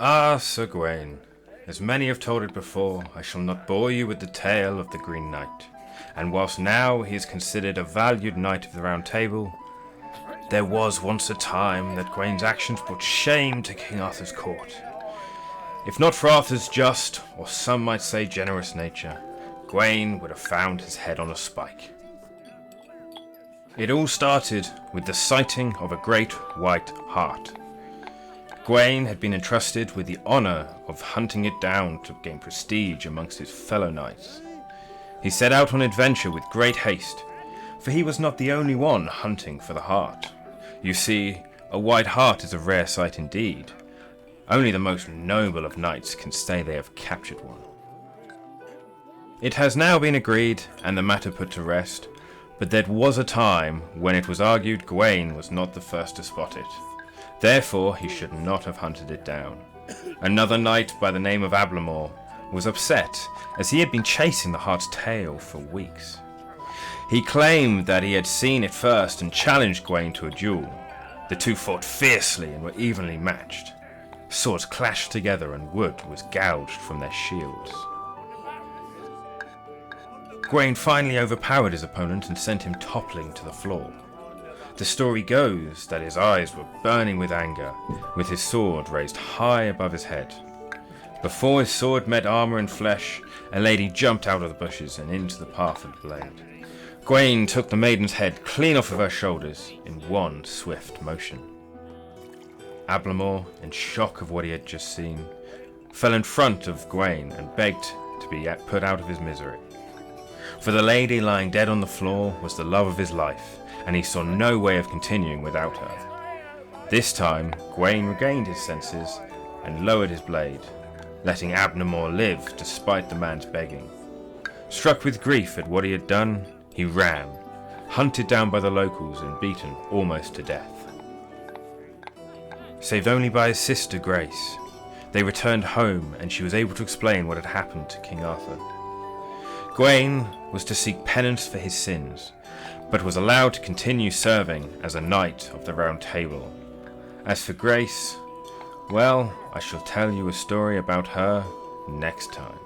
Ah, Sir Gawaine, as many have told it before, I shall not bore you with the tale of the Green Knight. And whilst now he is considered a valued knight of the Round Table, there was once a time that Gawaine's actions brought shame to King Arthur's court. If not for Arthur's just, or some might say generous nature, Gawaine would have found his head on a spike. It all started with the sighting of a great white hart. Gawaine had been entrusted with the honour of hunting it down to gain prestige amongst his fellow knights. He set out on adventure with great haste, for he was not the only one hunting for the hart. You see, a white hart is a rare sight indeed. Only the most noble of knights can say they have captured one. It has now been agreed, and the matter put to rest, but there was a time when it was argued Gawaine was not the first to spot it. Therefore he should not have hunted it down. Another knight by the name of Ablamor was upset, as he had been chasing the hart's tail for weeks. He claimed that he had seen it first and challenged Gawaine to a duel. The two fought fiercely and were evenly matched. Swords clashed together and wood was gouged from their shields. Gawaine finally overpowered his opponent and sent him toppling to the floor. The story goes that his eyes were burning with anger, with his sword raised high above his head. Before his sword met armour and flesh, a lady jumped out of the bushes and into the path of the blade. Gawaine took the maiden's head clean off of her shoulders in one swift motion. Ablamor, in shock of what he had just seen, fell in front of Gawaine and begged to be put out of his misery. For the lady lying dead on the floor was the love of his life, and he saw no way of continuing without her. This time, Gawaine regained his senses and lowered his blade, letting Ablamor live despite the man's begging. Struck with grief at what he had done, he ran, hunted down by the locals and beaten almost to death. Saved only by his sister Grace, they returned home and she was able to explain what had happened to King Arthur. Gawaine was to seek penance for his sins, but was allowed to continue serving as a knight of the Round Table. As for Grace, well, I shall tell you a story about her next time.